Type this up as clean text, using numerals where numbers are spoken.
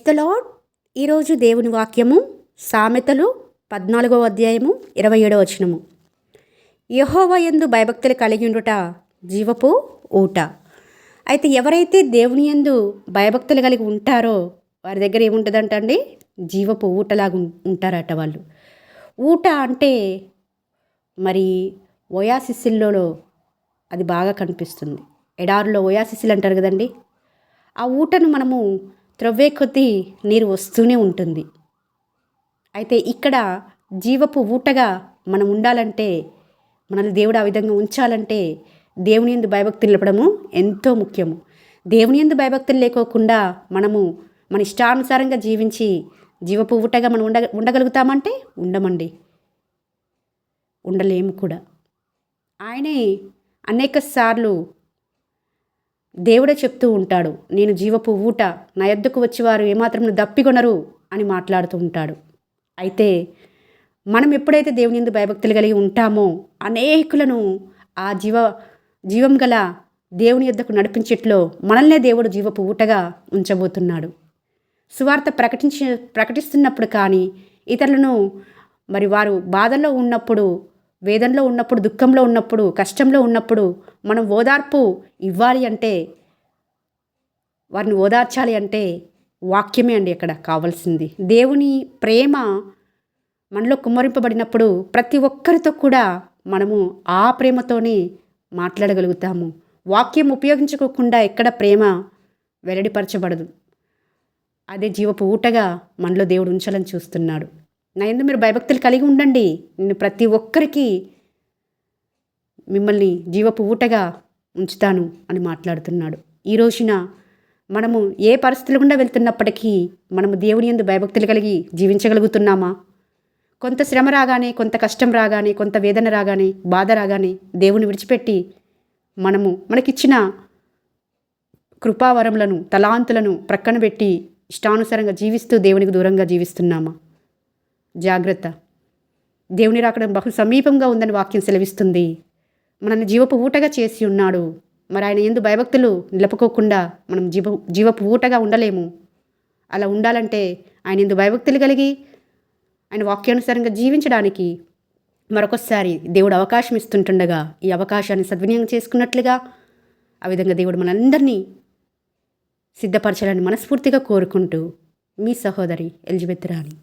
The lord. ఈరోజు దేవుని వాక్యము సామెతలు 14వ అధ్యాయము 27వ వచనము. యెహోవా యందు భయభక్తులు కలిగి ఉండుట జీవపు ఊట. అయితే ఎవరైతే దేవుని యందు భయభక్తులు కలిగి ఉంటారో వారి దగ్గర ఏముంటుందంటండి, జీవపు ఊటలాగా ఉంటారట వాళ్ళు. ఊట అంటే మరి ఓయాసిస్సిల్లో అది బాగా కనిపిస్తుంది. ఎడారులో ఓయాసిస్సిల్ అంటారు కదండి. ఆ ఊటను మనము త్రవ్వే కొద్దీ నీరు వస్తూనే ఉంటుంది. అయితే ఇక్కడ జీవపు ఊటగా మనం ఉండాలంటే, మనల్ని దేవుడు ఆ విధంగా ఉంచాలంటే దేవుని యందు భయభక్తులు నిలపడము ఎంతో ముఖ్యము. దేవుని యందు భయభక్తులు లేకోకుండా మనము మన ఇష్టానుసారంగా జీవించి జీవపు ఊటగా మనం ఉండగలుగుతామంటే ఉండమండి, ఉండలేము కూడా. ఆయనే అనేక సార్లు దేవుడే చెప్తూ ఉంటాడు, నేను జీవపు ఊట, నా యొద్దకు వచ్చేవారు ఏమాత్రం దప్పికొనరు అని మాట్లాడుతూ ఉంటాడు. అయితే మనం ఎప్పుడైతే దేవుని యందు భయభక్తులు కలిగి ఉంటామో అనేకులను ఆ జీవం గల దేవుని యొద్దకు నడిపించేట్లో మనల్నే దేవుడు జీవపు ఊటగా ఉంచబోతున్నాడు. సువార్త ప్రకటిస్తున్నప్పుడు కానీ, ఇతరులను మరి వారు బాధల్లో ఉన్నప్పుడు, వేదనలో ఉన్నప్పుడు, దుఃఖంలో ఉన్నప్పుడు, కష్టంలో ఉన్నప్పుడు మనం ఓదార్పు ఇవ్వాలి అంటే, వారిని ఓదార్చాలి అంటే వాక్యమే అండి అక్కడ కావాల్సింది. దేవుని ప్రేమ మనలో కుమ్మరింపబడినప్పుడు ప్రతి ఒక్కరితో కూడా మనము ఆ ప్రేమతోనే మాట్లాడగలుగుతాము. వాక్యం ఉపయోగించుకోకుండా ఎక్కడ ప్రేమ వెల్లడిపరచబడదు. అదే జీవపు ఊటగా మనలో దేవుడు ఉంచాలని చూస్తున్నాడు. నా యందు మీరు భయభక్తులు కలిగి ఉండండి, నేను ప్రతి ఒక్కరికి మిమ్మల్ని జీవపు ఊటగా ఉంచుతాను అని మాట్లాడుతున్నాడు. ఈ రోజున మనము ఏ పరిస్థితులు గుండా వెళ్తున్నప్పటికీ మనము దేవుని యందు భయభక్తులు కలిగి జీవించగలుగుతున్నామా? కొంత శ్రమ రాగానే, కొంత కష్టం రాగానే, కొంత వేదన రాగానే, బాధ రాగానే దేవుని విడిచిపెట్టి మనకిచ్చిన కృపావరములను, తలాంతులను ప్రక్కన పెట్టి ఇష్టానుసారంగా జీవిస్తూ దేవునికి దూరంగా జీవిస్తున్నామా? జాగ్రత్త, దేవుని రాకడం బహు సమీపంగా ఉందని వాక్యం సెలవిస్తుంది. మనల్ని జీవపు ఊటగా చేసి ఉన్నాడు. మరి ఆయన యందు భయభక్తులు నిలుపుకోకుండా మనం జీవపు ఊటగా ఉండలేము. అలా ఉండాలంటే ఆయన యందు భయభక్తులు కలిగి ఆయన వాక్యానుసారంగా జీవించడానికి మరొకసారి దేవుడు అవకాశం ఇస్తుంటుండగా ఈ అవకాశాన్ని సద్వినియోగం చేసుకున్నట్లుగా ఆ విధంగా దేవుడు మనందరినీ సిద్ధపరచాలని మనస్ఫూర్తిగా కోరుకుంటూ మీ సహోదరి ఎలిజబెత్ రాణి.